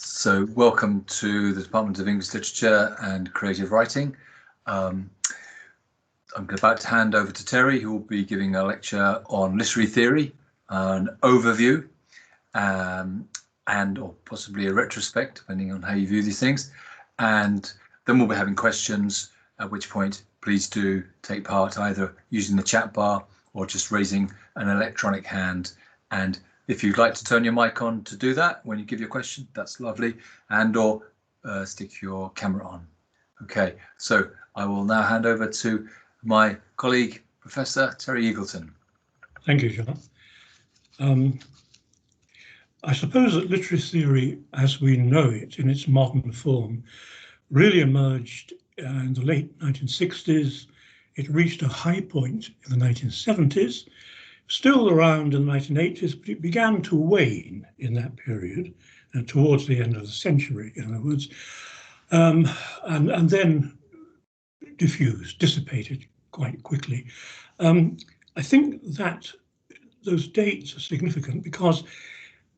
So welcome to the Department of English Literature and Creative Writing. I'm about to hand over to Terry, who will be giving a lecture on literary theory, an overview, and or possibly a retrospect, depending on how you view these things. And then we'll be having questions, at which point please do take part either using the chat bar or just raising an electronic hand. And if you'd like to turn your mic on to do that when you give your question, that's lovely, and or stick your camera on. Okay, so I will now hand over to my colleague, Professor Terry Eagleton. Thank you, John. I suppose that literary theory, as we know it in its modern form, really emerged in the late 1960s. It reached a high point in the 1970s, still around in the 1980s, but it began to wane in that period, towards the end of the century, in other words, and then diffused, dissipated quite quickly. I think that those dates are significant because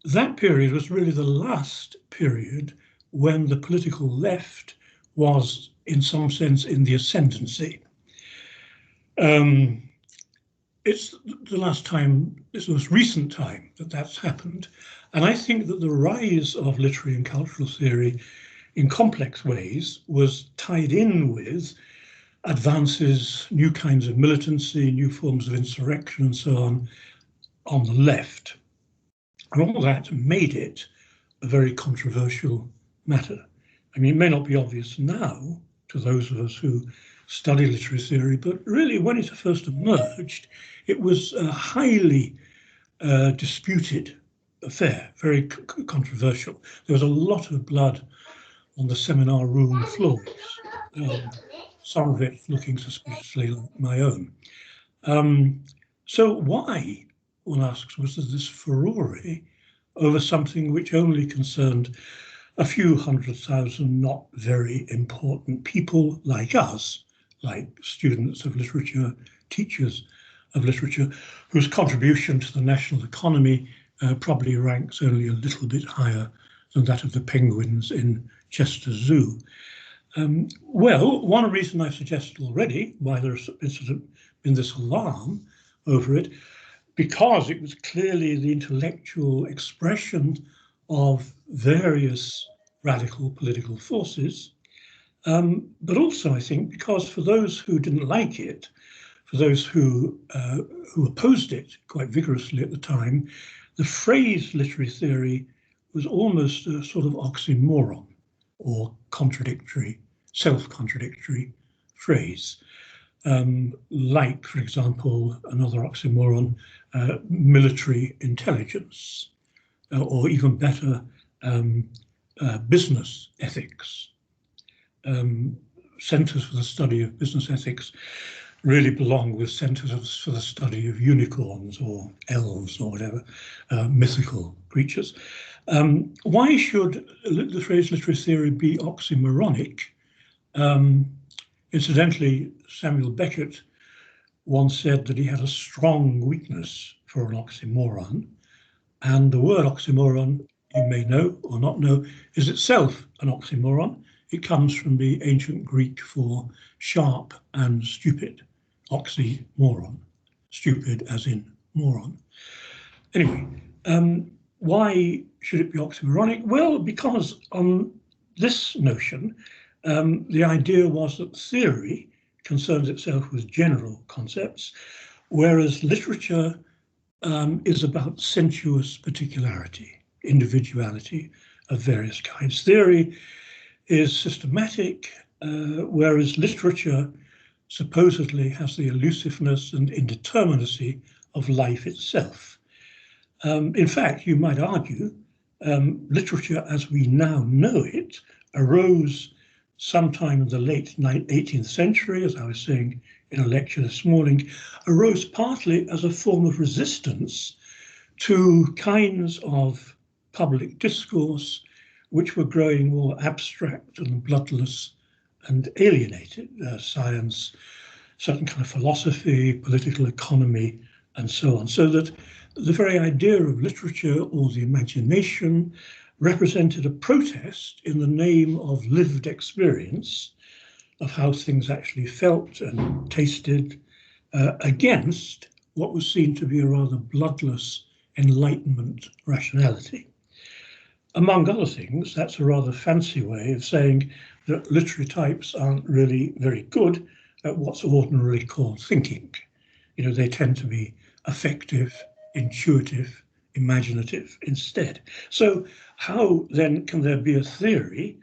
that period was really the last period when the political left was, in some sense, in the ascendancy. It's the last time, it's the most recent time that that's happened. And I think that the rise of literary and cultural theory in complex ways was tied in with advances, new kinds of militancy, new forms of insurrection and so on the left. And all that made it a very controversial matter. I mean, it may not be obvious now to those of us who study literary theory, but really when it first emerged, it was a highly disputed affair, very controversial. There was a lot of blood on the seminar room floors, some of it looking suspiciously like my own. So why, one asks, was there this furore over something which only concerned a few 100,000 not very important people like us, like students of literature, teachers of literature, whose contribution to the national economy probably ranks only a little bit higher than that of the penguins in Chester Zoo. Well, one reason I've suggested already why there's been this alarm over it, because it was clearly the intellectual expression of various radical political forces, but also I think because for those who didn't like it, for those who opposed it quite vigorously at the time, the phrase literary theory was almost a sort of oxymoron or contradictory, self-contradictory phrase. Like, for example, another oxymoron, military intelligence, or even better, business ethics. Centres for the study of business ethics really belong with centres for the study of unicorns or elves or whatever, mythical creatures. Why should the phrase literary theory be oxymoronic? Incidentally, Samuel Beckett once said that he had a strong weakness for an oxymoron, and the word oxymoron, you may know or not know, is itself an oxymoron. It comes from the ancient Greek for sharp and stupid, oxymoron, stupid as in moron. Anyway, why should it be oxymoronic? Well, because on this notion, the idea was that theory concerns itself with general concepts, whereas literature is about sensuous particularity, individuality of various kinds. Theory is systematic, whereas literature supposedly has the elusiveness and indeterminacy of life itself. In fact, you might argue, literature as we now know it arose sometime in the late 18th century, as I was saying in a lecture this morning, arose partly as a form of resistance to kinds of public discourse which were growing more abstract and bloodless and alienated, science, certain kind of philosophy, political economy, and so on. So that the very idea of literature or the imagination represented a protest in the name of lived experience of how things actually felt and tasted against what was seen to be a rather bloodless Enlightenment rationality. Among other things, that's a rather fancy way of saying that literary types aren't really very good at what's ordinarily called thinking. You know, they tend to be affective, intuitive, imaginative instead. So how then can there be a theory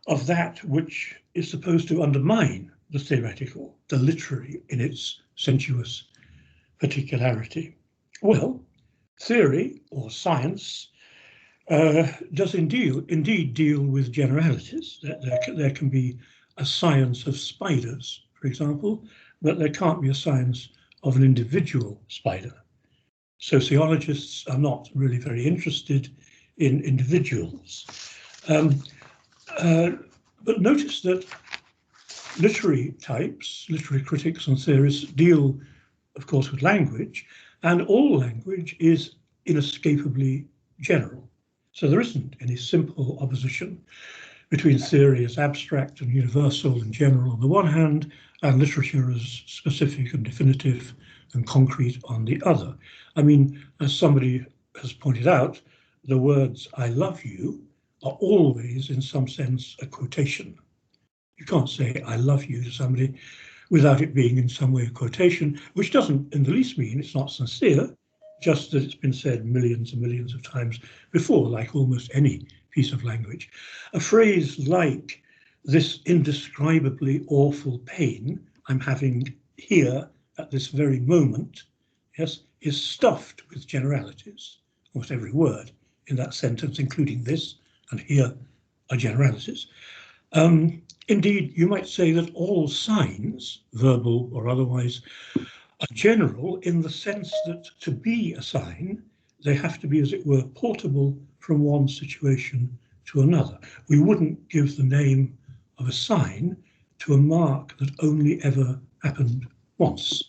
of that which is supposed to undermine the theoretical, the literary in its sensuous particularity? Well, theory or science does indeed deal with generalities. There can be a science of spiders, for example, but there can't be a science of an individual spider. Sociologists are not really very interested in individuals. But notice that literary types, literary critics and theorists deal, of course, with language, and all language is inescapably general. So there isn't any simple opposition between theory as abstract and universal and general on the one hand, and literature as specific and definitive and concrete on the other. I mean, as somebody has pointed out, the words "I love you" are always, in some sense, a quotation. You can't say "I love you" to somebody without it being in some way a quotation, which doesn't in the least mean it's not sincere, just that it's been said millions and millions of times before, like almost any piece of language. A phrase like "this indescribably awful pain I'm having here at this very moment," yes, is stuffed with generalities. Almost every word in that sentence, including this and here, are generalities. Indeed, you might say that all signs, verbal or otherwise, are general in the sense that to be a sign, they have to be, as it were, portable from one situation to another. We wouldn't give the name of a sign to a mark that only ever happened once.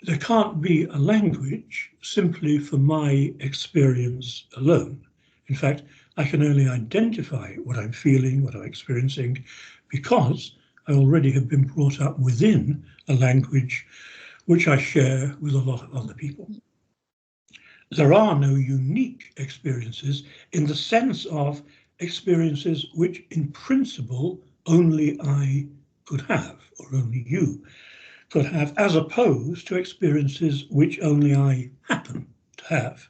There can't be a language simply for my experience alone. In fact, I can only identify what I'm feeling, what I'm experiencing, because I already have been brought up within a language which I share with a lot of other people. There are no unique experiences in the sense of experiences which in principle only I could have, or only you could have, as opposed to experiences which only I happen to have.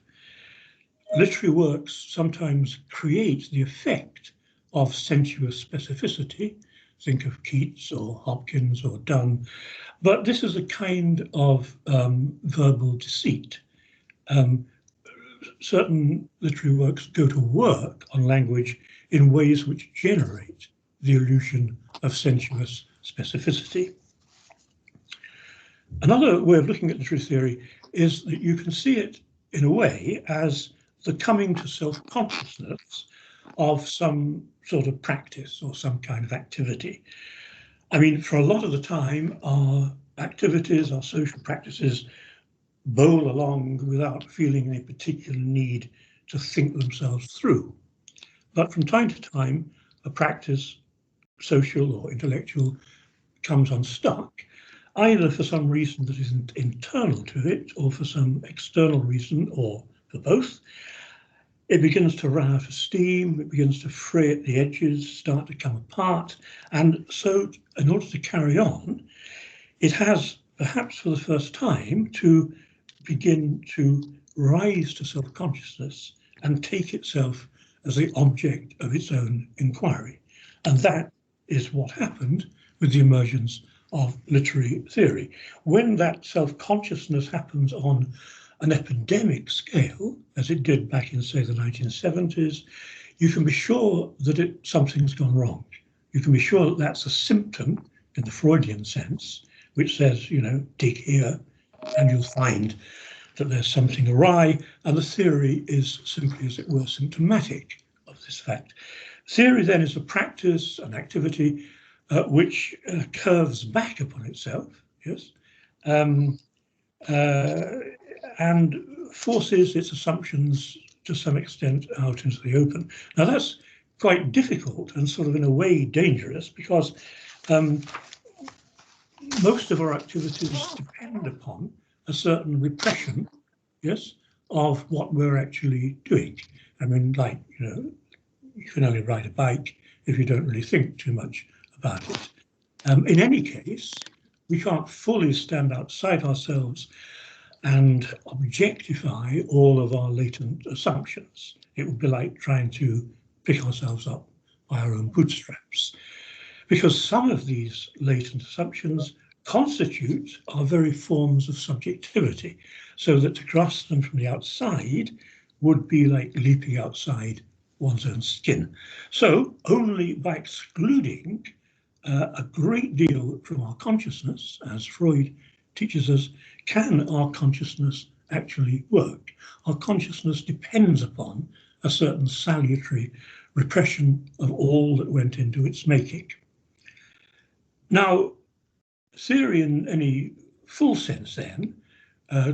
Literary works sometimes create the effect of sensuous specificity. Think of Keats or Hopkins or Donne, but this is a kind of verbal deceit. Certain literary works go to work on language in ways which generate the illusion of sensuous specificity. Another way of looking at literary theory is that you can see it in a way as the coming to self-consciousness of some sort of practice or some kind of activity. I mean, for a lot of the time, our activities, our social practices bowl along without feeling any particular need to think themselves through. But from time to time, a practice, social or intellectual, comes unstuck, either for some reason that isn't internal to it or for some external reason or for both. It begins to run out of steam, it begins to fray at the edges, start to come apart. And so in order to carry on, it has, perhaps for the first time, to begin to rise to self-consciousness and take itself as the object of its own inquiry. And that is what happened with the emergence of literary theory. When that self-consciousness happens on an epidemic scale, as it did back in, say, the 1970s, you can be sure that something's gone wrong. You can be sure that that's a symptom, in the Freudian sense, which says, you know, dig here and you'll find that there's something awry, and the theory is simply, as it were, symptomatic of this fact. Theory then is a practice, an activity, which curves back upon itself, yes, and forces its assumptions to some extent out into the open. Now that's quite difficult and sort of in a way dangerous, because most of our activities depend upon a certain repression, yes, of what we're actually doing. I mean, like, you can only ride a bike if you don't really think too much about it. In any case, we can't fully stand outside ourselves and objectify all of our latent assumptions. It would be like trying to pick ourselves up by our own bootstraps, because some of these latent assumptions constitute our very forms of subjectivity, so that to grasp them from the outside would be like leaping outside one's own skin. So only by excluding a great deal from our consciousness, as Freud teaches us, can our consciousness actually work. Our consciousness depends upon a certain salutary repression of all that went into its making. Now, theory in any full sense then,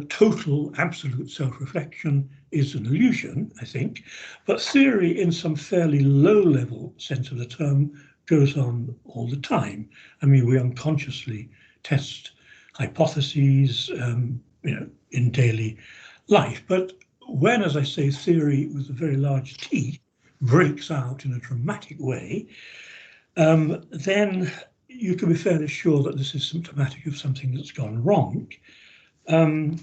total absolute self-reflection is an illusion, I think, but theory in some fairly low-level sense of the term goes on all the time. I mean, we unconsciously test hypotheses, in daily life, but when, as I say, theory with a very large T breaks out in a dramatic way, then you can be fairly sure that this is symptomatic of something that's gone wrong. And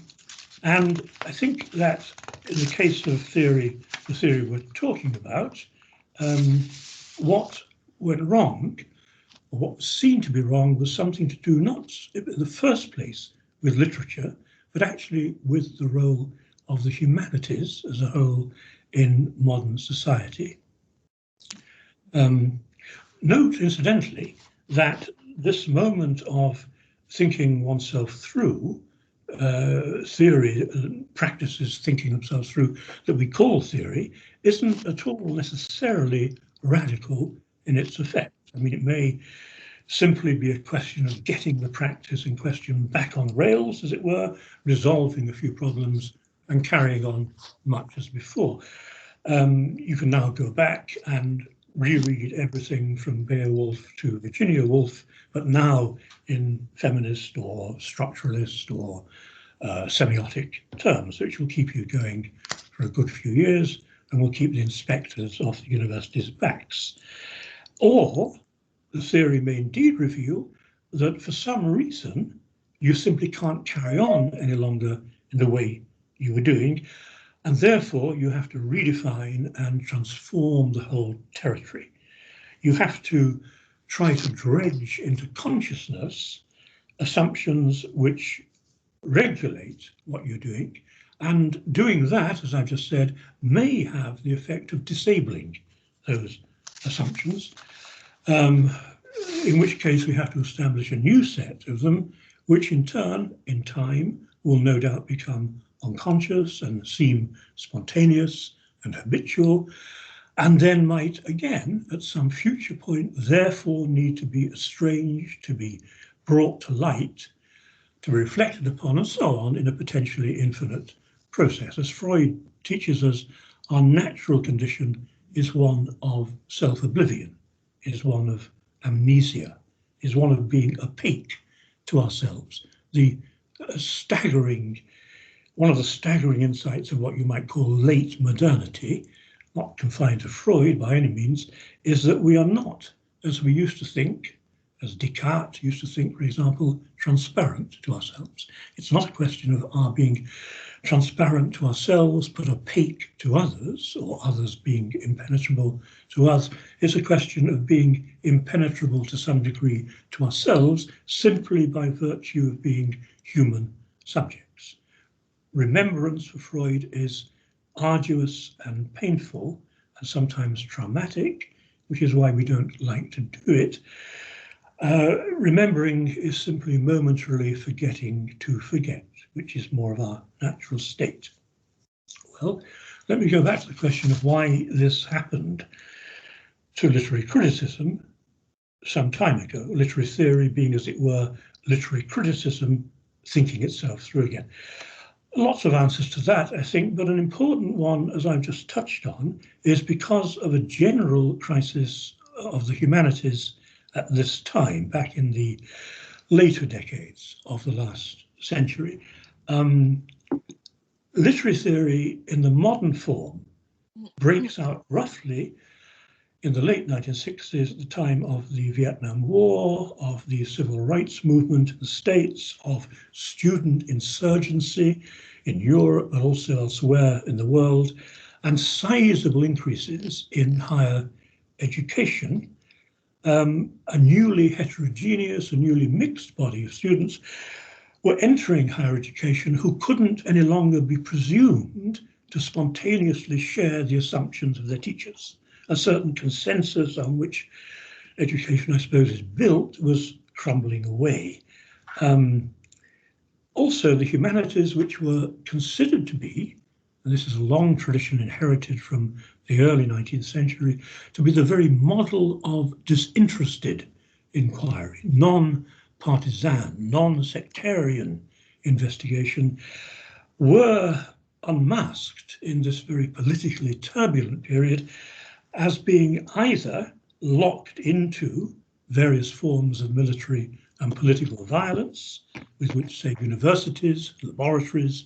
I think that in the case of theory, the theory we're talking about, what went wrong, or what seemed to be wrong, was something to do not in the first place with literature, but actually with the role of the humanities as a whole in modern society. Note, incidentally, that this moment of thinking oneself through, theory, practices thinking themselves through, that we call theory, isn't at all necessarily radical in its effect. I mean, it may simply be a question of getting the practice in question back on rails, as it were, resolving a few problems and carrying on much as before. You can now go back and reread everything from Beowulf to Virginia Woolf, but now in feminist or structuralist or semiotic terms, which will keep you going for a good few years and will keep the inspectors off the university's backs. Or the theory may indeed reveal that for some reason you simply can't carry on any longer in the way you were doing, and therefore you have to redefine and transform the whole territory. You have to try to dredge into consciousness assumptions which regulate what you're doing, and doing that, as I've just said, may have the effect of disabling those assumptions, in which case we have to establish a new set of them, which in turn, in time, will no doubt become unconscious and seem spontaneous and habitual, and then might again, at some future point, therefore need to be estranged, to be brought to light, to be reflected upon, and so on, in a potentially infinite process. As Freud teaches us, our natural condition is one of self-oblivion, is one of amnesia, is one of being opaque to ourselves. One of the staggering insights of what you might call late modernity, not confined to Freud by any means, is that we are not, as we used to think, as Descartes used to think, for example, transparent to ourselves. It's not a question of our being transparent to ourselves but opaque to others, or others being impenetrable to us. It's a question of being impenetrable to some degree to ourselves simply by virtue of being human subjects. Remembrance for Freud is arduous and painful and sometimes traumatic, which is why we don't like to do it. Remembering is simply momentarily forgetting to forget, which is more of our natural state. Well, let me go back to the question of why this happened to literary criticism some time ago, literary theory being, as it were, literary criticism thinking itself through again. lots of answers to that, I think, but an important one, as I've just touched on, is because of a general crisis of the humanities at this time, back in the later decades of the last century. Literary theory in the modern form breaks out roughly in the late 1960s, at the time of the Vietnam War, of the civil rights movement in the States, of student insurgency in Europe, but also elsewhere in the world, and sizable increases in higher education. A newly heterogeneous, a newly mixed body of students were entering higher education who couldn't any longer be presumed to spontaneously share the assumptions of their teachers. A certain consensus on which education, I suppose, is built was crumbling away. Also, the humanities, which were considered to be, and this is a long tradition inherited from the early 19th century, to be the very model of disinterested inquiry, non-partisan, non-sectarian investigation, were unmasked in this very politically turbulent period as being either locked into various forms of military and political violence, with which, say, universities, laboratories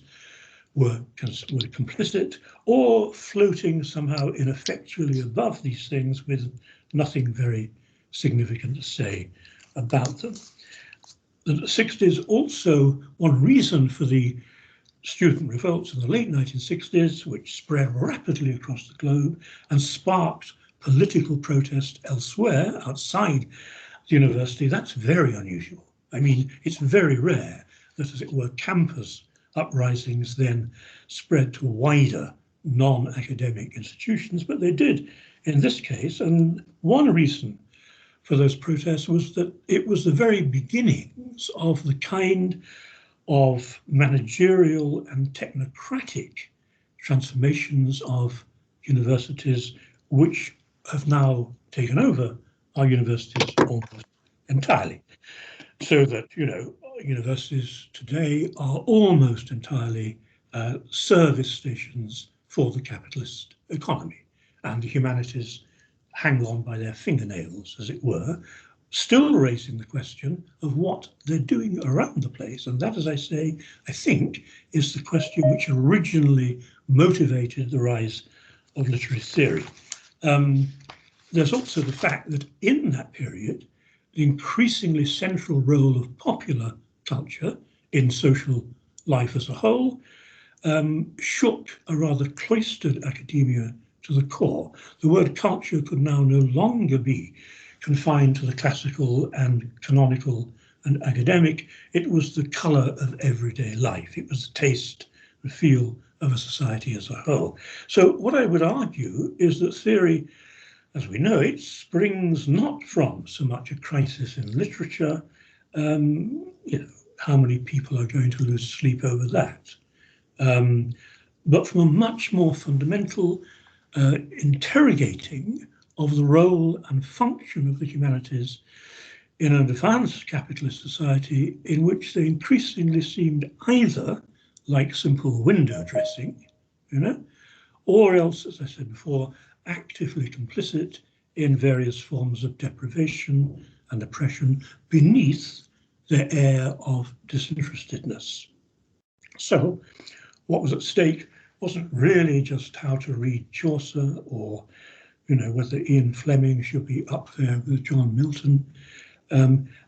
were complicit, or floating somehow ineffectually above these things with nothing very significant to say about them. The 60s also, one reason for the student revolts in the late 1960s, which spread rapidly across the globe and sparked political protest elsewhere outside the university. That's very unusual. I mean, it's very rare that, as it were, campus uprisings then spread to wider non-academic institutions, but they did in this case. And one reason for those protests was that it was the very beginnings of the kind of managerial and technocratic transformations of universities which have now taken over our universities almost entirely. So that, you know, universities today are almost entirely service stations for the capitalist economy, and the humanities hang on by their fingernails, as it were, still raising the question of what they're doing around the place. And that, as I say, I think is the question which originally motivated the rise of literary theory. There's also the fact that in that period, the increasingly central role of popular culture in social life as a whole shook a rather cloistered academia to the core. The word culture could now no longer be confined to the classical and canonical and academic. It was the colour of everyday life. It was the taste, the feel of a society as a whole. So what I would argue is that theory, as we know it, springs not from so much a crisis in literature, you know, how many people are going to lose sleep over that, but from a much more fundamental interrogating of the role and function of the humanities in an advanced capitalist society in which they increasingly seemed either like simple window dressing, you know, or else, as I said before, actively complicit in various forms of deprivation and oppression beneath their air of disinterestedness. So what was at stake wasn't really just how to read Chaucer, or, you know, whether Ian Fleming should be up there with John Milton,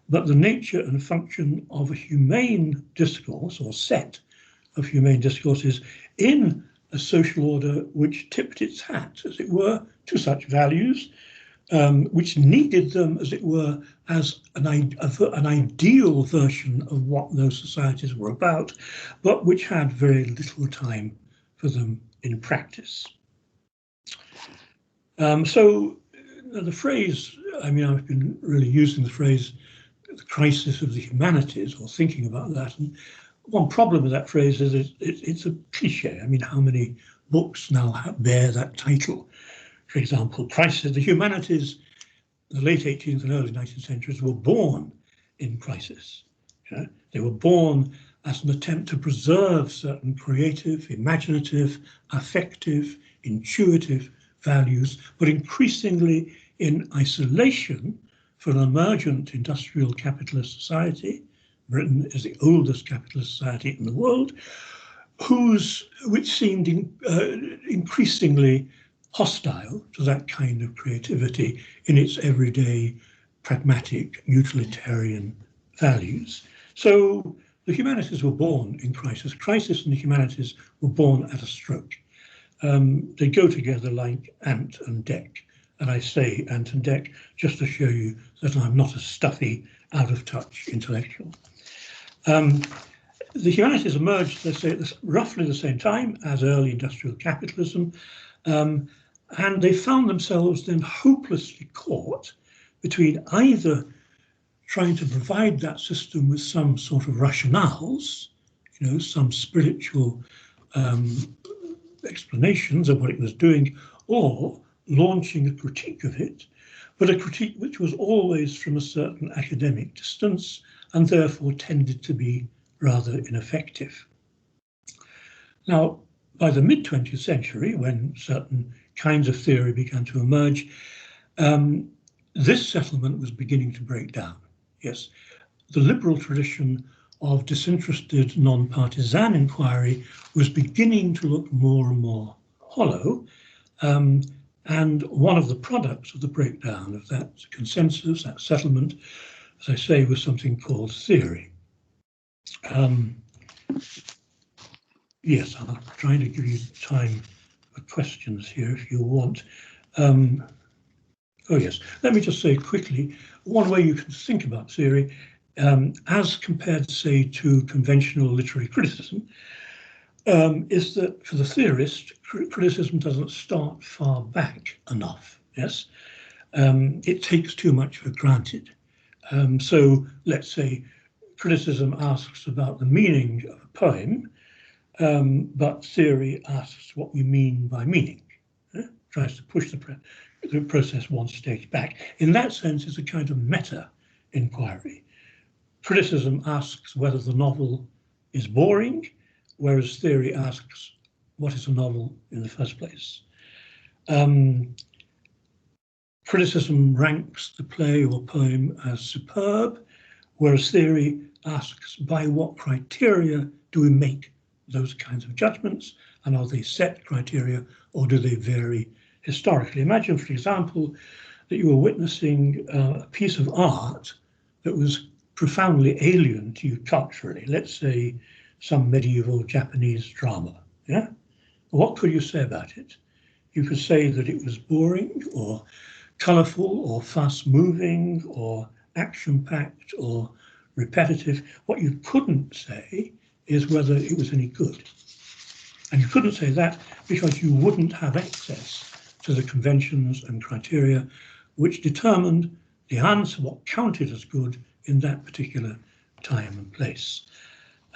but the nature and function of a humane discourse, or set of humane discourses, in a social order which tipped its hat, as it were, to such values, which needed them, as it were, as an ideal version of what those societies were about, but which had very little time for them in practice. So the phrase, I mean, I've been really using the phrase, the crisis of the humanities, or thinking about that. And one problem with that phrase is it's a cliche. I mean, how many books now bear that title? For example, crisis, the humanities, the late 18th and early 19th centuries were born in crisis. You know? They were born as an attempt to preserve certain creative, imaginative, affective, intuitive values, but increasingly in isolation for an emergent industrial capitalist society. Britain is the oldest capitalist society in the world, which seemed increasingly hostile to that kind of creativity in its everyday, pragmatic, utilitarian values. So the humanities were born in crisis. Crisis and the humanities were born at a stroke. They go together like ant and deck. And I say ant and deck just to show you that I'm not a stuffy, out-of-touch intellectual. The humanities emerged, let's say, at roughly the same time as early industrial capitalism, and they found themselves then hopelessly caught between either trying to provide that system with some sort of rationales, you know, some spiritual explanations of what it was doing, or launching a critique of it, but a critique which was always from a certain academic distance and therefore tended to be rather ineffective. Now, by the mid-20th century, when certain kinds of theory began to emerge, this settlement was beginning to break down. Yes, the liberal tradition of disinterested, non-partisan inquiry was beginning to look more and more hollow, and one of the products of the breakdown of that consensus, that settlement, as I say, was something called theory. Yes, I'm trying to give you time for questions here if you want. Oh yes, let me just say quickly, one way you can think about theory, as compared, say, to conventional literary criticism, is that for the theorist, criticism doesn't start far back enough, yes? It takes too much for granted. So let's say criticism asks about the meaning of a poem, but theory asks what we mean by meaning, tries to push the process one stage back. In that sense, it's a kind of meta inquiry. Criticism asks whether the novel is boring, whereas theory asks what is a novel in the first place. Criticism ranks the play or poem as superb, whereas theory asks by what criteria do we make those kinds of judgments, and are they set criteria or do they vary historically? Imagine, for example, that you were witnessing a piece of art that was profoundly alien to you culturally, let's say some medieval Japanese drama. Yeah, what could you say about it? You could say that it was boring or colourful or fast-moving or action-packed or repetitive. What you couldn't say is whether it was any good. And you couldn't say that because you wouldn't have access to the conventions and criteria which determined the answer, what counted as good in that particular time and place.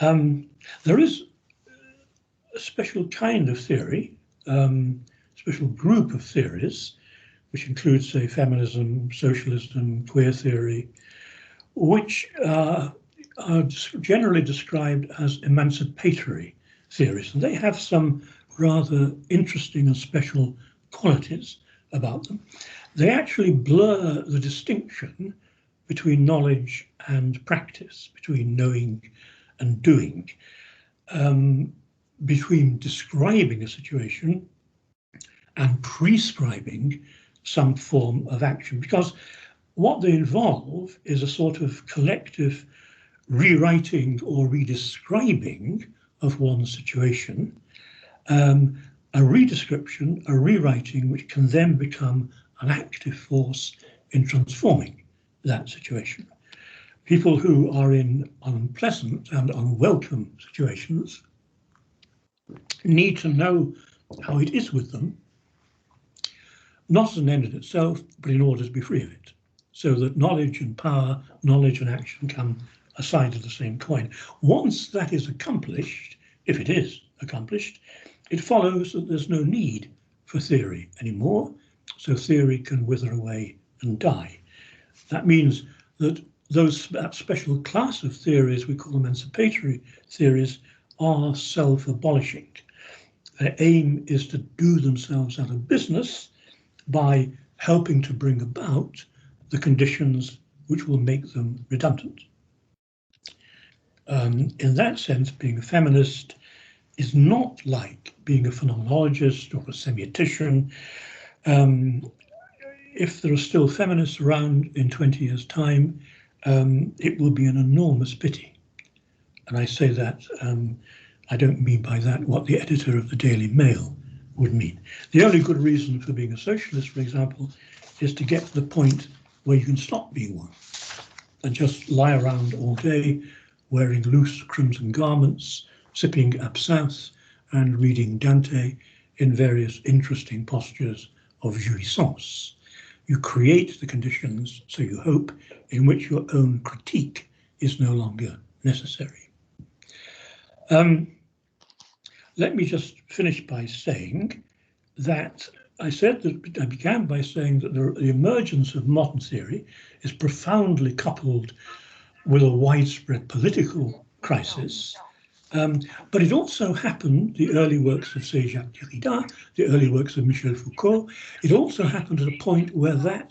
There is a special kind of theory, special group of theories, which includes, say, feminism, socialism, queer theory, which are generally described as emancipatory theories. And they have some rather interesting and special qualities about them. They actually blur the distinction between knowledge and practice, between knowing and doing, between describing a situation and prescribing some form of action, because what they involve is a sort of collective rewriting or redescribing of one situation, a redescription, a rewriting, which can then become an active force in transforming that situation. People who are in unpleasant and unwelcome situations need to know how it is with them, not as an end in itself, but in order to be free of it, so that knowledge and power, knowledge and action come a side of the same coin. Once that is accomplished, if it is accomplished, it follows that there's no need for theory anymore, so theory can wither away and die. That means that that special class of theories we call emancipatory theories are self-abolishing. Their aim is to do themselves out of business by helping to bring about the conditions which will make them redundant. In that sense, being a feminist is not like being a phenomenologist or a semiotician. If there are still feminists around in 20 years' time, it will be an enormous pity. And I say that, I don't mean by that what the editor of the Daily Mail would mean. The only good reason for being a socialist, for example, is to get to the point where you can stop being one and just lie around all day wearing loose crimson garments, sipping absinthe and reading Dante in various interesting postures of jouissance. You create the conditions, so you hope, in which your own critique is no longer necessary. Let me just finish by saying that I began by saying that the emergence of modern theory is profoundly coupled with a widespread political crisis. But it also happened, the early works of, say, Jacques Derrida, the early works of Michel Foucault, it also happened at a point where the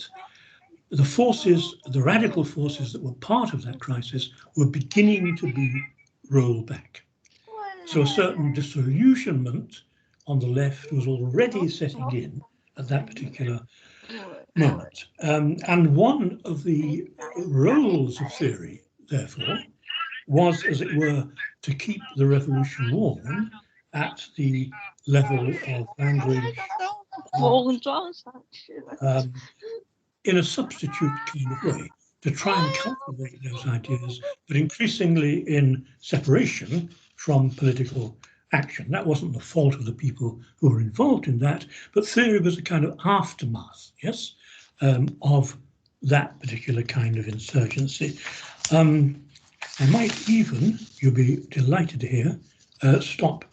radical forces that were part of that crisis were beginning to be rolled back. So a certain disillusionment on the left was already setting in at that particular moment. And one of the roles of theory, therefore, was, as it were, to keep the revolution warm at the level of language, in a substitute kind of way, to try and cultivate those ideas, but increasingly in separation from political action. That wasn't the fault of the people who were involved in that, but theory was a kind of aftermath, yes, of that particular kind of insurgency. I might even, you'll be delighted to hear, stop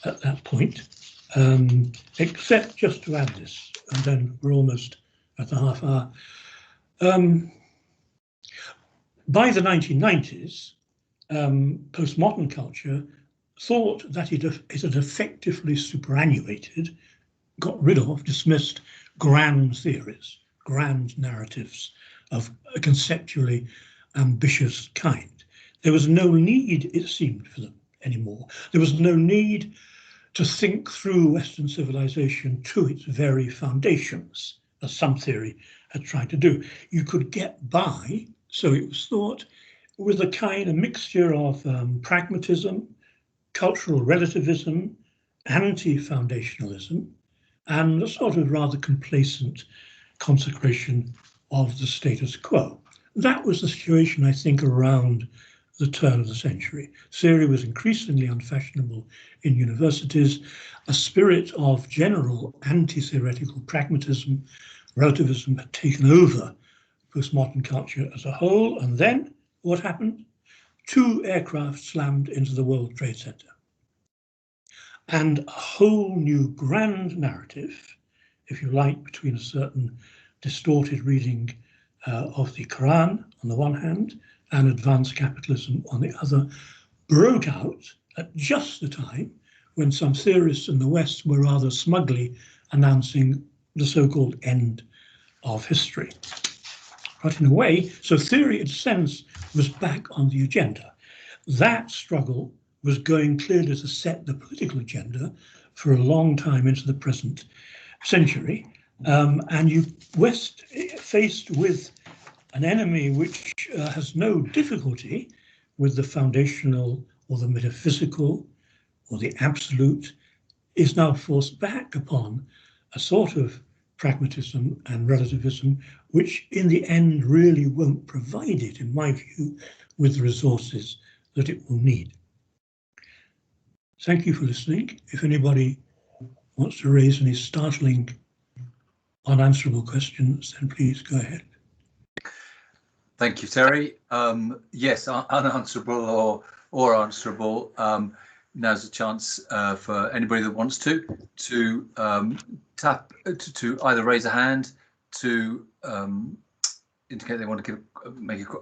at that point, except just to add this, and then we're almost at the half hour. By the 1990s, postmodern culture thought that it had effectively superannuated, got rid of, dismissed grand theories, grand narratives of a conceptually ambitious kind. There was no need, it seemed, for them anymore. There was no need to think through Western civilization to its very foundations, as some theory had tried to do. You could get by, so it was thought, with a mixture of pragmatism, cultural relativism, anti-foundationalism, and a sort of rather complacent consecration of the status quo. That was the situation, I think, around the turn of the century. Theory was increasingly unfashionable in universities. A spirit of general anti-theoretical pragmatism, relativism had taken over postmodern culture as a whole. And then what happened? 2 aircraft slammed into the World Trade Center. And a whole new grand narrative, if you like, between a certain distorted reading of the Quran on the one hand and advanced capitalism on the other, broke out at just the time when some theorists in the West were rather smugly announcing the so-called end of history. But in a way, so theory in a sense was back on the agenda. That struggle was going clearly to set the political agenda for a long time into the present century. And West faced with an enemy which has no difficulty with the foundational or the metaphysical or the absolute, is now forced back upon a sort of pragmatism and relativism, which in the end really won't provide it, in my view, with the resources that it will need. Thank you for listening. If anybody wants to raise any startling, unanswerable questions, then please go ahead. Thank you, Terry. Yes, unanswerable or answerable. Now's a chance for anybody that wants to tap to either raise a hand, to indicate they want to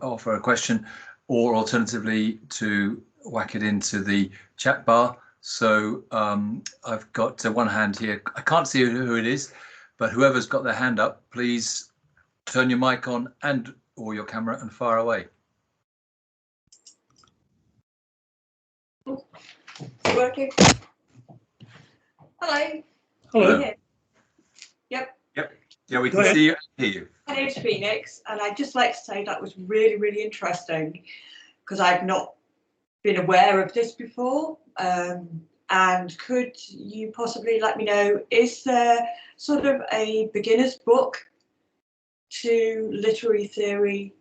offer a question, or alternatively to whack it into the chat bar. So I've got one hand here. I can't see who it is, but whoever's got their hand up, please turn your mic on and or your camera and fire away. Working. Hello. Hello. Yep. Yeah, we can see you and hear you. My name's Phoenix, and I'd just like to say that was really, really interesting because I've not been aware of this before. And could you possibly let me know, is there sort of a beginner's book to literary theory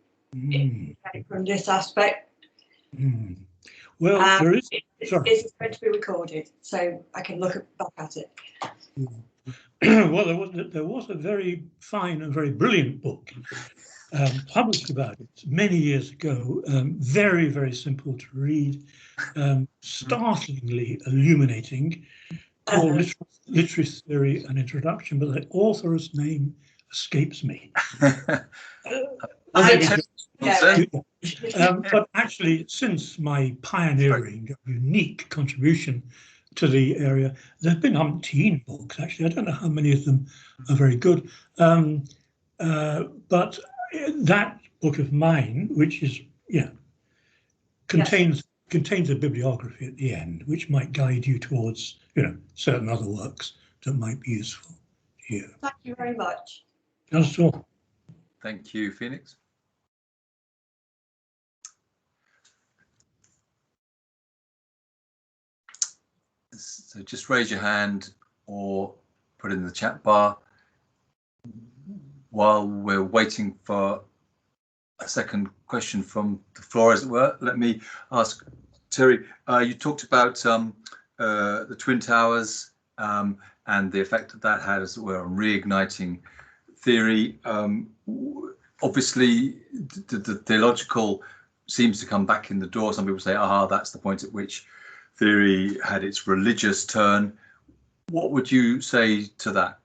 from this aspect? Well, there is. Sorry. Is it going to be recorded so I can look back at it? Well, there was a very fine and very brilliant book published about it many years ago. Very, very simple to read, startlingly illuminating, called Literary Theory: An Introduction, but the author's name escapes me. But actually, since my pioneering, unique contribution to the area, there have been umpteen books. Actually, I don't know how many of them are very good. But that book of mine, which is contains a bibliography at the end, which might guide you towards certain other works that might be useful to you. Thank you very much. That's all. Thank you, Phoenix. So just raise your hand or put it in the chat bar. While we're waiting for a second question from the floor, as it were, let me ask Terry, you talked about the Twin Towers and the effect that had, as it were, on reigniting theory. Obviously, the theological seems to come back in the door. Some people say, aha, that's the point at which theory had its religious turn. What would you say to that?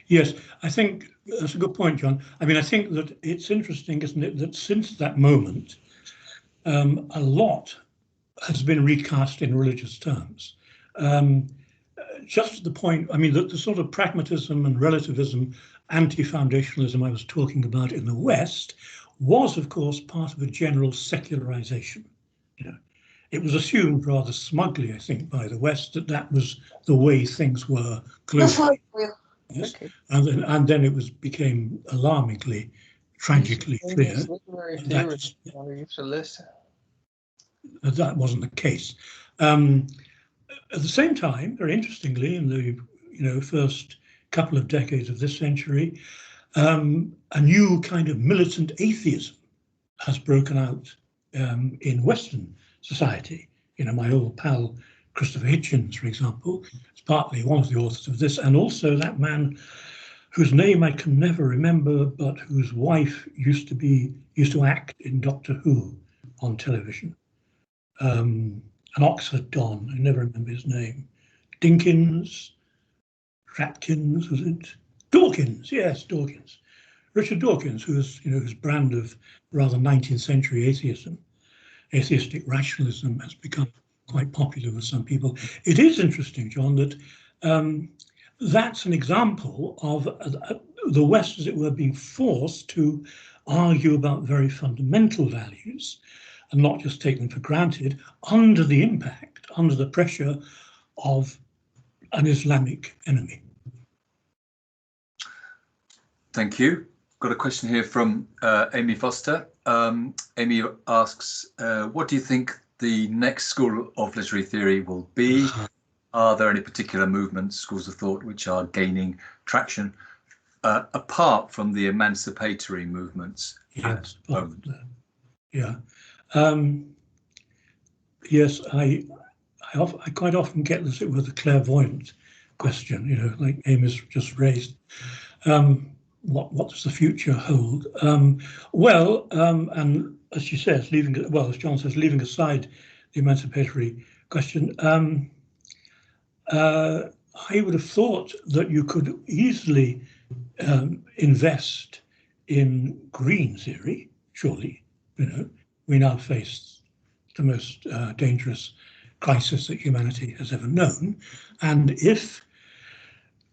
Yes, I think that's a good point, John. I mean, I think that it's interesting, isn't it, that since that moment, a lot has been recast in religious terms. Just to the point, I mean, the sort of pragmatism and relativism, anti-foundationalism I was talking about in the West was, of course, part of a general secularization. It was assumed rather smugly, I think, by the West that was the way things were globally. Yes. Okay. And then it became alarmingly, tragically clear that that wasn't the case. At the same time, very interestingly, in the first couple of decades of this century, a new kind of militant atheism has broken out in Western society. My old pal Christopher Hitchens, for example, is partly one of the authors of this, and also that man whose name I can never remember, but whose wife used to act in Doctor Who on television. An Oxford Don, I never remember his name. Dinkins, Ratkins, was it? Dawkins, yes, Dawkins. Richard Dawkins, whose brand of rather 19th century atheistic rationalism has become quite popular with some people. It is interesting, John, that that's an example of the West, as it were, being forced to argue about very fundamental values and not just take them for granted under the impact, under the pressure of an Islamic enemy. Thank you. Got a question here from Amy Foster. Amy asks, what do you think the next school of literary theory will be? Are there any particular movements, schools of thought, which are gaining traction apart from the emancipatory movements? Yes. Yeah. Yes, I quite often get this with a clairvoyant question, like Amy's just raised. What does the future hold? And as she says, as John says, leaving aside the emancipatory question, I would have thought that you could easily invest in green theory, surely, we now face the most dangerous crisis that humanity has ever known. And if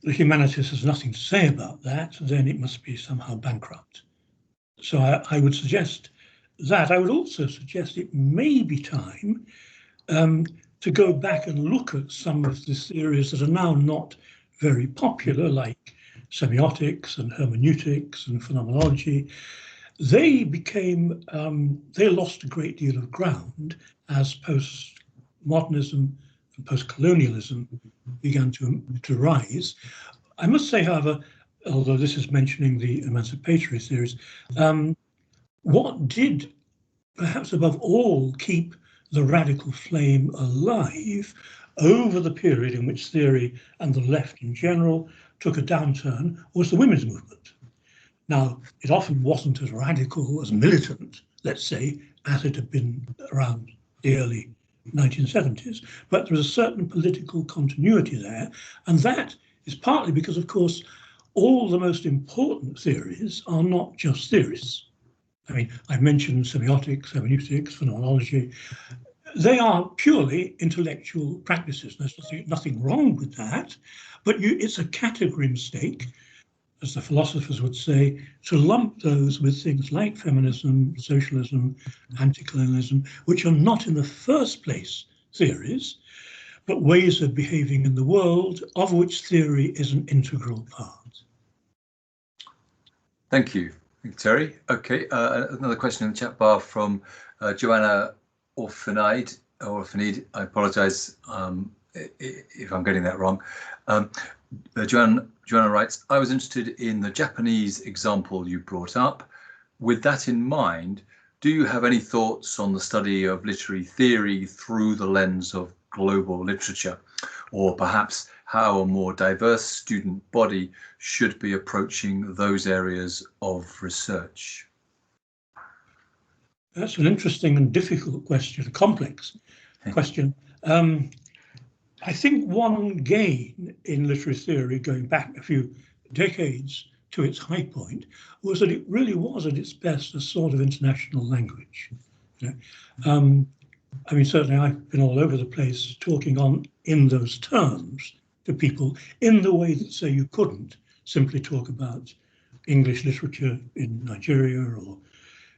the humanities has nothing to say about that, then it must be somehow bankrupt. So I would suggest that. I would also suggest it may be time to go back and look at some of the theories that are now not very popular, like semiotics and hermeneutics and phenomenology. They became, they lost a great deal of ground as postmodernism and postcolonialism began to rise. I must say, however, although this is mentioning the emancipatory theories, what did perhaps above all keep the radical flame alive over the period in which theory and the left in general took a downturn was the women's movement. Now, it often wasn't as radical, as militant, let's say, as it had been around the early 1970s, but there was a certain political continuity there, and that is partly because, of course, all the most important theories are not just theories. I mean, I mentioned semiotics, hermeneutics, phenomenology. They are purely intellectual practices. There's nothing wrong with that, but it's a category mistake, as the philosophers would say, to lump those with things like feminism, socialism, anti-colonialism, which are not in the first place theories, but ways of behaving in the world, of which theory is an integral part. Thank you, Terry. Okay, another question in the chat bar from Joanna Orphanide. I apologise if I'm getting that wrong. Joanna writes, I was interested in the Japanese example you brought up. With that in mind, do you have any thoughts on the study of literary theory through the lens of global literature, or perhaps how a more diverse student body should be approaching those areas of research? That's an interesting and difficult question, a complex question. I think one gain in literary theory, going back a few decades to its high point, was that it really was at its best a sort of international language. I mean, certainly I've been all over the place talking in those terms to people in the way that, say, you couldn't simply talk about English literature in Nigeria or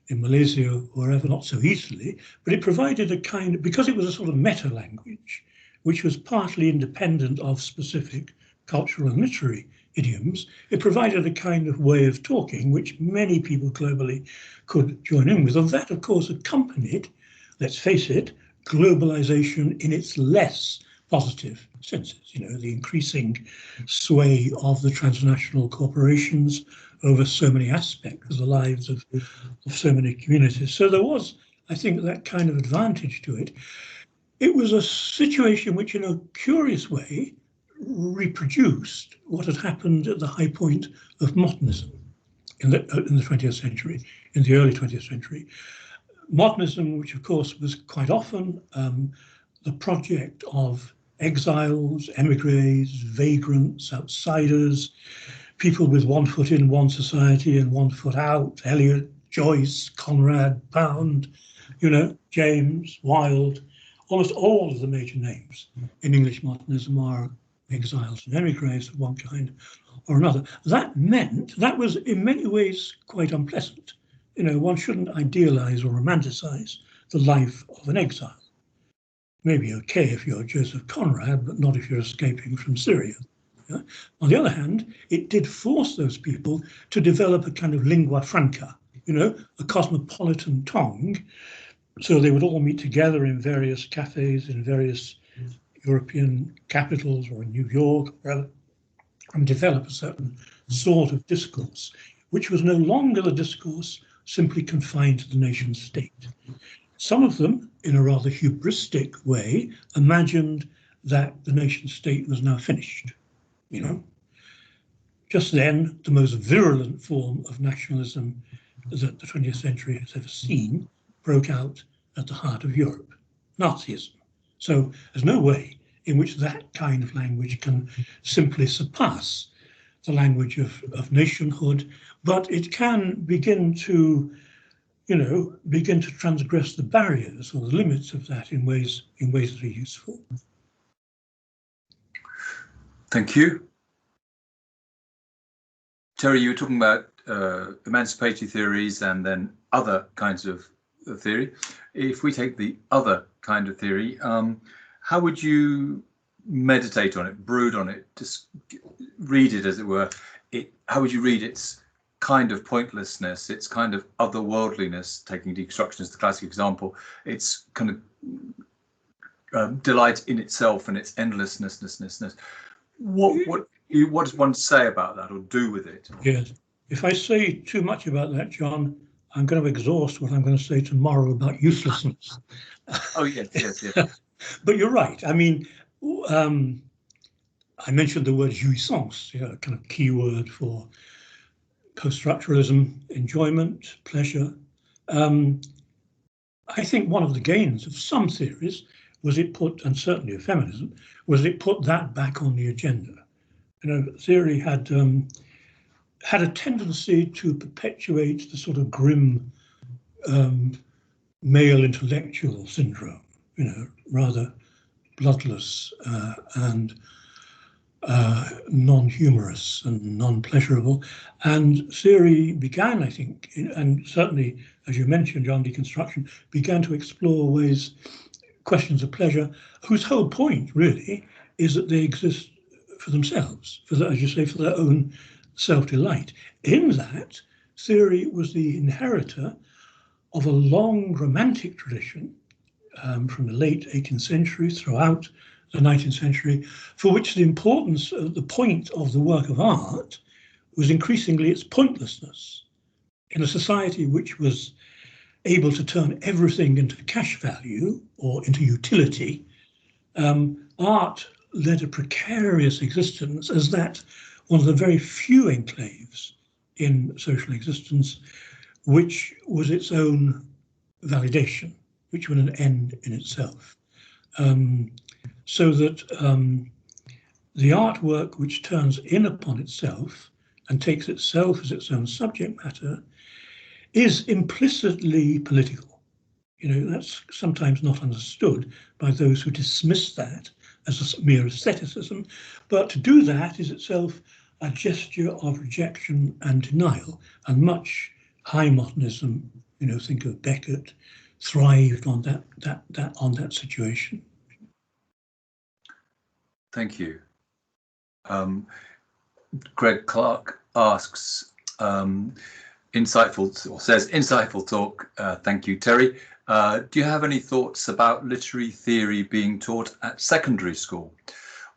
in Malaysia or wherever, not so easily, but it provided a kind of, because it was a sort of meta language, which was partly independent of specific cultural and literary idioms, it provided a kind of way of talking which many people globally could join in with. And that, of course, accompanied, let's face it, globalization in its less positive senses, the increasing sway of the transnational corporations over so many aspects of the lives of so many communities. So there was, I think, that kind of advantage to it. It was a situation which, in a curious way, reproduced what had happened at the high point of modernism in the 20th century, in the early 20th century. Modernism, which of course was quite often the project of exiles, emigres, vagrants, outsiders, people with one foot in one society and one foot out, Eliot, Joyce, Conrad, Pound, James, Wilde. Almost all of the major names in English modernism are exiles and emigres of one kind or another. That meant that was in many ways quite unpleasant. One shouldn't idealize or romanticize the life of an exile. Maybe okay if you're Joseph Conrad, but not if you're escaping from Syria. Yeah? On the other hand, it did force those people to develop a kind of lingua franca, a cosmopolitan tongue. So they would all meet together in various cafes in various European capitals or in New York, wherever, and develop a certain sort of discourse, which was no longer the discourse simply confined to the nation state. Some of them, in a rather hubristic way, imagined that the nation state was now finished. Just then, the most virulent form of nationalism that the 20th century has ever seen broke out at the heart of Europe, Nazism. So there's no way in which that kind of language can simply surpass the language of nationhood, but it can begin to, begin to transgress the barriers or the limits of that in ways that are useful. Thank you. Terry, you were talking about emancipatory theories and then other kinds of theory. If we take the other kind of theory, how would you meditate on it, brood on it, just read it, as it were? How would you read its kind of pointlessness, its kind of otherworldliness, taking deconstruction as the classic example, its kind of delight in itself and its endlessness? What does one say about that or do with it? Yes. If I say too much about that, John, I'm going to exhaust what I'm going to say tomorrow about uselessness. Oh, yes. But you're right. I mean, I mentioned the word jouissance, a kind of key word for post-structuralism, enjoyment, pleasure. I think one of the gains of some theories was it put, and certainly of feminism, was it put that back on the agenda. Theory had a tendency to perpetuate the sort of grim male intellectual syndrome, rather bloodless and non-humorous and non-pleasurable. And theory began, I think, and certainly, as you mentioned, John, deconstruction began to explore questions of pleasure, whose whole point really is that they exist for themselves, as you say, for their own self-delight. In that, theory was the inheritor of a long romantic tradition from the late 18th century throughout the 19th century, for which the importance of the point of the work of art was increasingly its pointlessness. In a society which was able to turn everything into cash value or into utility, art led a precarious existence as that one of the very few enclaves in social existence which was its own validation, which was an end in itself. So that the artwork which turns in upon itself and takes itself as its own subject matter is implicitly political. That's sometimes not understood by those who dismiss that as a mere aestheticism, but to do that is itself a gesture of rejection and denial, and much high modernism, think of Beckett, thrived on that situation. Thank you. Greg Clark asks, insightful talk. Thank you, Terry. Do you have any thoughts about literary theory being taught at secondary school?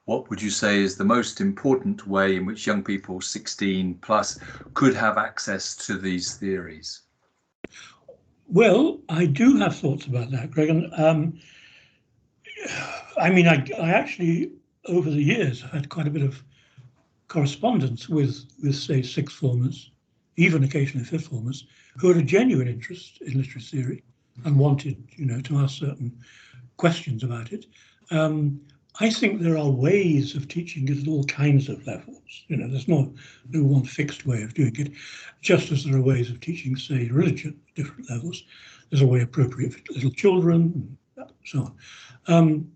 What would you say is the most important way in which young people 16 plus could have access to these theories? Well, I do have thoughts about that, Greg. And I actually, over the years, have had quite a bit of correspondence with say, sixth formers, even occasionally fifth formers, who had a genuine interest in literary theory and wanted, to ask certain questions about it. I think there are ways of teaching it at all kinds of levels. There's no one fixed way of doing it, just as there are ways of teaching, say, religion at different levels. There's a way appropriate for little children, and so on.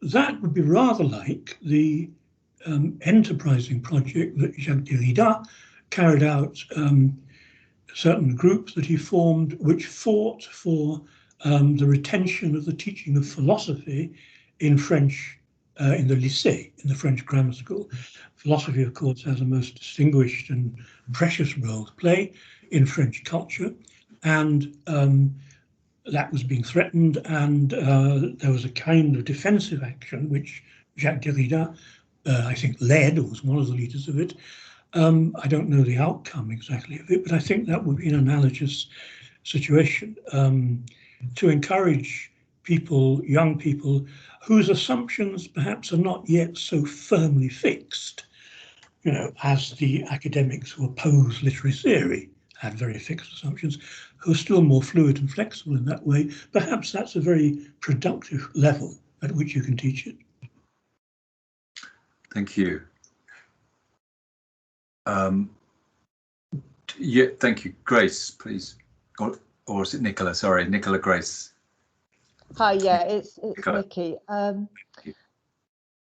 That would be rather like the enterprising project that Jacques Derrida carried out, certain groups that he formed, which fought for the retention of the teaching of philosophy in French, in the lycée, in the French grammar school. Philosophy, of course, has a most distinguished and precious role to play in French culture, and that was being threatened, and there was a kind of defensive action which Jacques Derrida, I think, led, or was one of the leaders of it. I don't know the outcome exactly of it, but I think that would be an analogous situation, to encourage people, young people, whose assumptions perhaps are not yet so firmly fixed, as the academics who oppose literary theory had very fixed assumptions, who are still more fluid and flexible in that way. Perhaps that's a very productive level at which you can teach it. Thank you. Yeah, thank you. Grace, please. Or is it Nicola? Sorry, Nicola, Grace. Hi, yeah, it's Nicola. Nikki.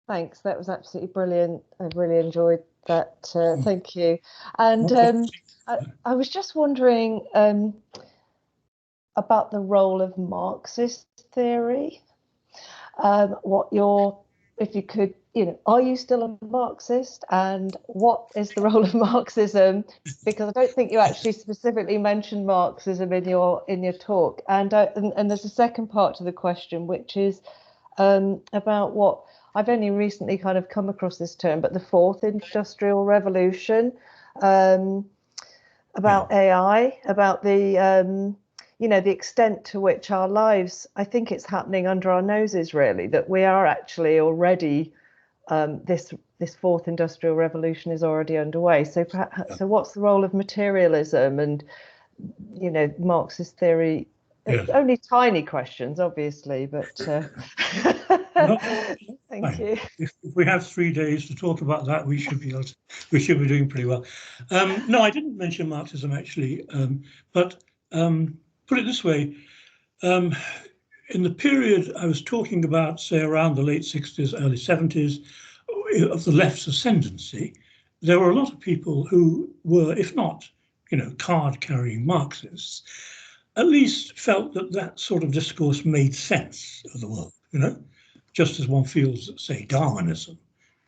Thanks, that was absolutely brilliant. I really enjoyed that. Thank you. And I was just wondering about the role of Marxist theory. If you could, are you still a Marxist, and what is the role of Marxism? Because I don't think you actually specifically mentioned Marxism in your talk. And there's a second part to the question, which is about what I've only recently kind of come across this term, but the fourth industrial revolution, about AI, about the the extent to which our lives, I think it's happening under our noses, really, that we are actually already, this fourth industrial revolution is already underway. So so what's the role of materialism and, Marxist theory? Yes. Only tiny questions, obviously, but thank you. If we have 3 days to talk about that, we should be doing pretty well. No, I didn't mention Marxism actually, but put it this way, in the period I was talking about, say around the late 60s, early 70s, of the left's ascendancy, there were a lot of people who were, if not, card-carrying Marxists, at least felt that that sort of discourse made sense of the world, just as one feels that, say, Darwinism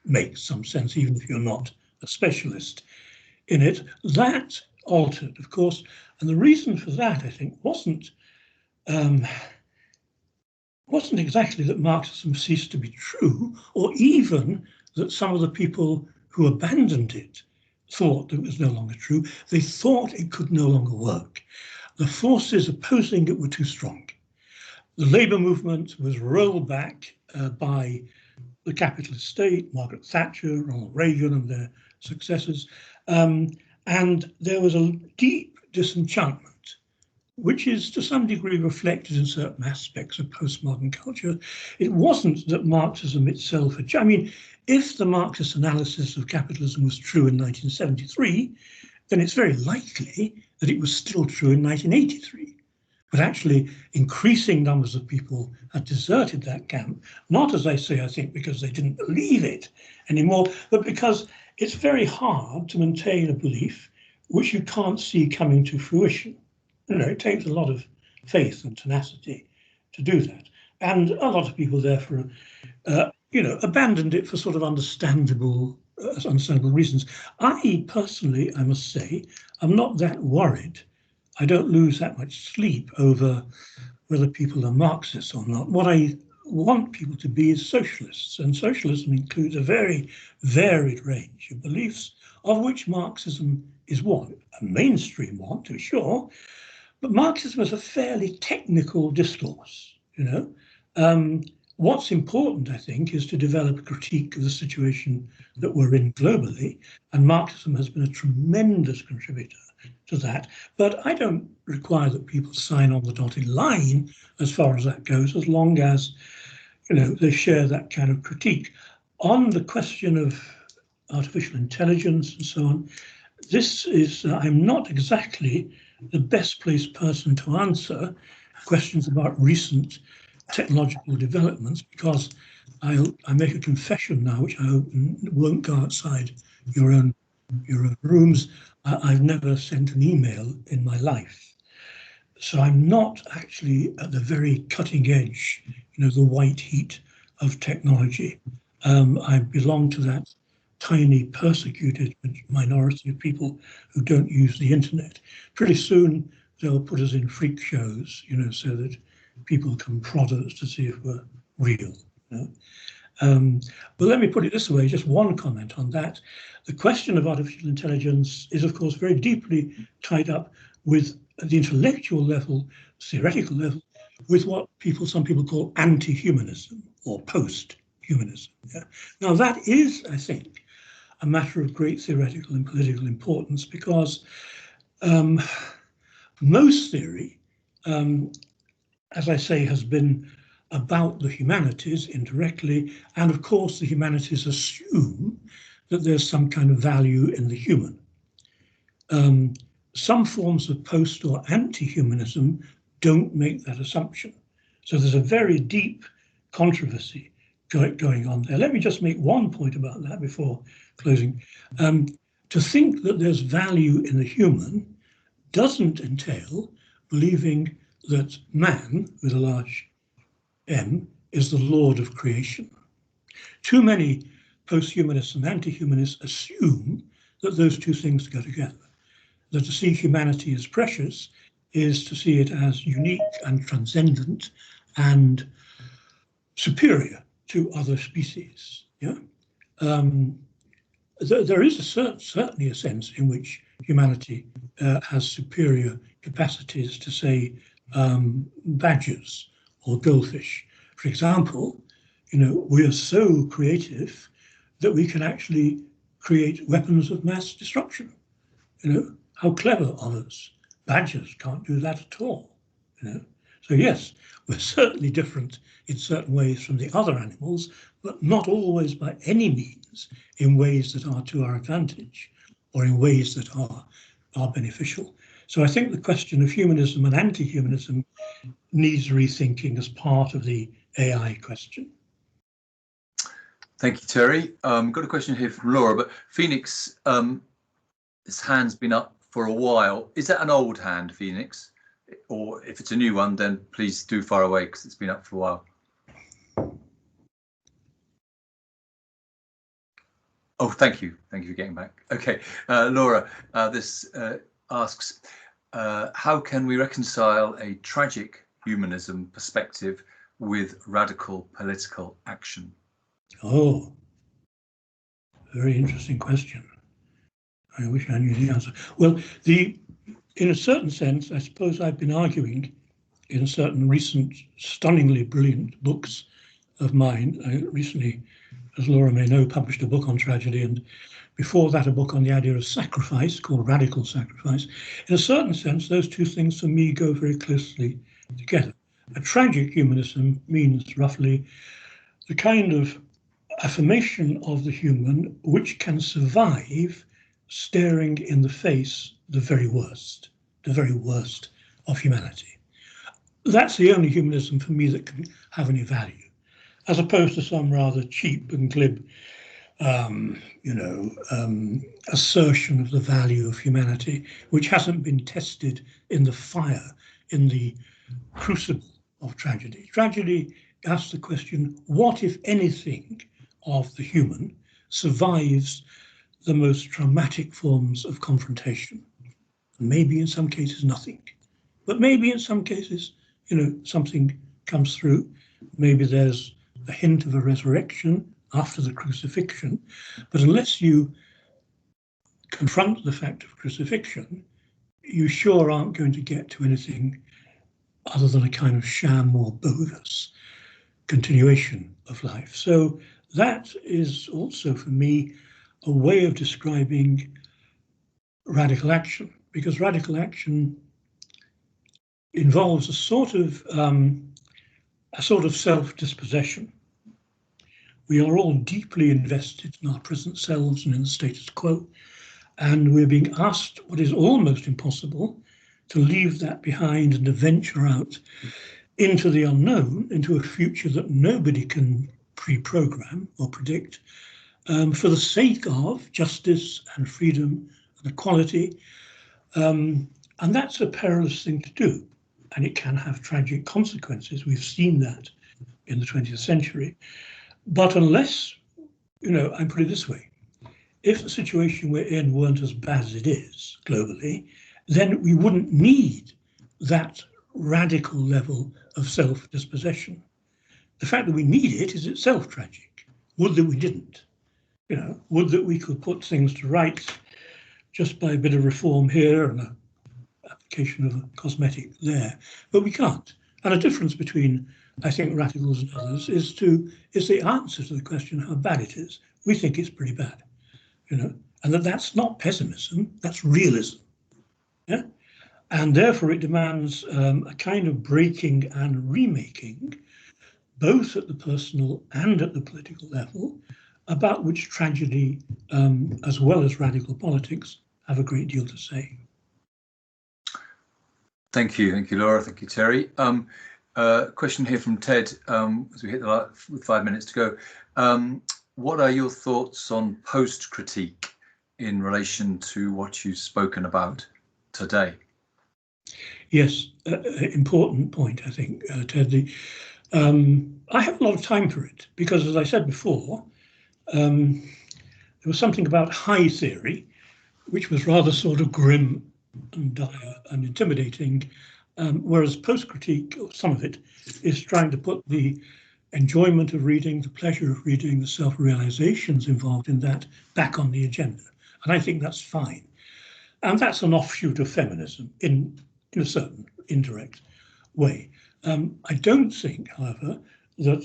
makes some sense, even if you're not a specialist in it. That altered, of course, and the reason for that, I think, wasn't exactly that Marxism ceased to be true, or even that some of the people who abandoned it thought that it was no longer true. They thought it could no longer work. The forces opposing it were too strong. The labour movement was rolled back by the capitalist state, Margaret Thatcher, Ronald Reagan and their successors, and there was a deep disenchantment, which is to some degree reflected in certain aspects of postmodern culture. It wasn't that Marxism itself had, if the Marxist analysis of capitalism was true in 1973, then it's very likely that it was still true in 1983. But actually, increasing numbers of people had deserted that camp, not, as I say, I think, because they didn't believe it anymore, but because it's very hard to maintain a belief which you can't see coming to fruition. It takes a lot of faith and tenacity to do that. And a lot of people, therefore, abandoned it for sort of understandable reasons. I personally, I must say, I'm not that worried. I don't lose that much sleep over whether people are Marxists or not. What I want people to be is socialists, and socialism includes a very varied range of beliefs, of which Marxism is one, a mainstream one, to be sure, but Marxism is a fairly technical discourse, What's important, I think, is to develop a critique of the situation that we're in globally, and Marxism has been a tremendous contributor to that. But I don't require that people sign on the dotted line as far as that goes, as long as they share that kind of critique. On the question of artificial intelligence and so on, this is, I'm not exactly the best placed person to answer questions about recent technological developments, because I make a confession now, which I hope won't go outside your own rooms. I've never sent an email in my life, so I'm not actually at the very cutting edge, the white heat of technology. I belong to that tiny persecuted minority of people who don't use the internet. Pretty soon they'll put us in freak shows, so that people can prod us to see if we're real. But let me put it this way, just one comment on that. The question of artificial intelligence is, of course, very deeply tied up with the intellectual level, theoretical level, with what some people call anti-humanism or post-humanism. Now, that is, I think, a matter of great theoretical and political importance, because most theory, as I say, has been about the humanities indirectly, and of course the humanities assume that there's some kind of value in the human. Some forms of post or anti-humanism don't make that assumption. So there's a very deep controversy going on there. Let me just make one point about that before closing. To think that there's value in the human doesn't entail believing that man, with a large M, is the lord of creation. Too many post-humanists and anti-humanists assume that those two things go together. That to see humanity as precious is to see it as unique and transcendent and superior to other species. Yeah, there is certainly a sense in which humanity has superior capacities to, say, badgers or goldfish. For example, we are so creative that we can actually create weapons of mass destruction. How clever of us. Badgers can't do that at all. So yes, we're certainly different in certain ways from the other animals, but not always by any means in ways that are to our advantage or in ways that are beneficial. So I think the question of humanism and anti-humanism needs rethinking as part of the AI question. Thank you, Terry. Got a question here from Laura, but Phoenix, his hand's been up for a while. Is that an old hand, Phoenix? Or if it's a new one, then please do fire away because it's been up for a while. Oh, thank you. Thank you for getting back. Okay, Laura, this asks, how can we reconcile a tragic humanism perspective with radical political action? Oh, very interesting question. I wish I knew the answer. Well, in a certain sense, I suppose I've been arguing in certain recent, stunningly brilliant books of mine. I recently, as Laura may know, published a book on tragedy, and before that a book on the idea of sacrifice called Radical Sacrifice. In a certain sense, those two things for me go very closely together. A tragic humanism means roughly the kind of affirmation of the human which can survive staring in the face the very worst of humanity. That's the only humanism for me that can have any value, as opposed to some rather cheap and glib assertion of the value of humanity, which hasn't been tested in the fire, in the crucible of tragedy. Tragedy asks the question, what, if anything, of the human survives the most traumatic forms of confrontation? Maybe in some cases nothing, but maybe in some cases, something comes through. Maybe there's a hint of a resurrection after the crucifixion, but unless you confront the fact of crucifixion, you sure aren't going to get to anything other than a kind of sham or bogus continuation of life. So that is also, for me, a way of describing radical action, because radical action involves a sort of self-dispossession. We are all deeply invested in our present selves and in the status quo, and we're being asked what is almost impossible, to leave that behind and to venture out into the unknown, into a future that nobody can pre-program or predict, for the sake of justice and freedom and equality. And that's a perilous thing to do, and it can have tragic consequences. We've seen that in the 20th century. But unless, I put it this way, if the situation we're in weren't as bad as it is globally, then we wouldn't need that radical level of self-dispossession. The fact that we need it is itself tragic. Would that we didn't. Would that we could put things to rights just by a bit of reform here and an application of a cosmetic there, but we can't. And a difference between, I think, radicals and others is the answer to the question how bad it is. We think it's pretty bad, and that's not pessimism, that's realism. Yeah, and therefore it demands a kind of breaking and remaking, both at the personal and at the political level, about which tragedy, as well as radical politics, have a great deal to say. Thank you, Laura. Thank you, Terry. Question here from Ted, as we hit with 5 minutes to go. What are your thoughts on post-critique in relation to what you've spoken about today? Yes, important point, I think, Ted. I have a lot of time for it because, as I said before, there was something about high theory, which was rather sort of grim and dire and intimidating, whereas post-critique, or some of it, is trying to put the enjoyment of reading, the pleasure of reading, the self-realizations involved in that back on the agenda. And I think that's fine. And that's an offshoot of feminism in a certain indirect way. I don't think, however, that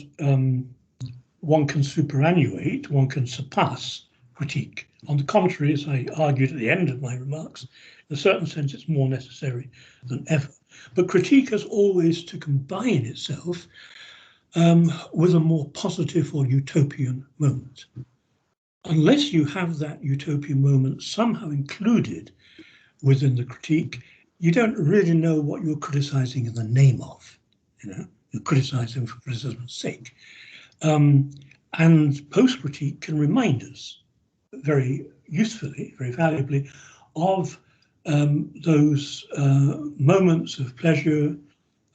one can superannuate, one can surpass critique. On the contrary, as I argued at the end of my remarks, in a certain sense it's more necessary than ever. But critique has always to combine itself with a more positive or utopian moment. Unless you have that utopian moment somehow included within the critique, you don't really know what you're criticizing in the name of. You're criticizing for criticism's sake. And post-critique can remind us very usefully, very valuably, of those moments of pleasure,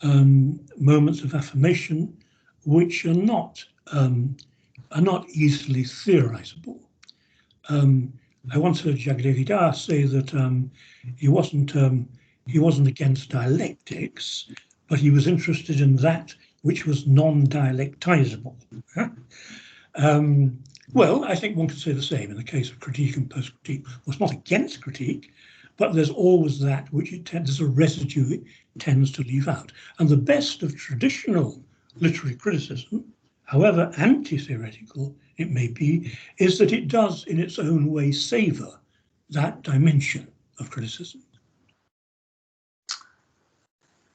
moments of affirmation, which are not easily theorizable. I once heard Jagdevi Das say that he wasn't against dialectics, but he was interested in that which was non-dialectizable. Well, I think one could say the same in the case of critique and post-critique. Well, it's not against critique, but there's always that which there's a residue it tends to leave out. And the best of traditional literary criticism, however anti-theoretical it may be, is that it does in its own way savor that dimension of criticism.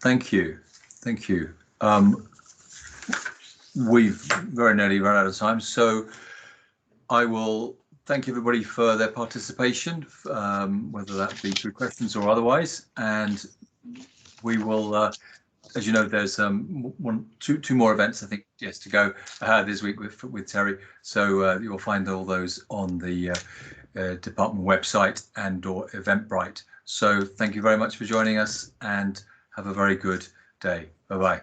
Thank you. We've very nearly run out of time, so I will thank everybody for their participation, whether that be through questions or otherwise, and we will, as you know, there's two more events, I think, yes, to go this week with Terry, so you'll find all those on the department website and or Eventbrite. So thank you very much for joining us, and have a very good day. Bye-bye.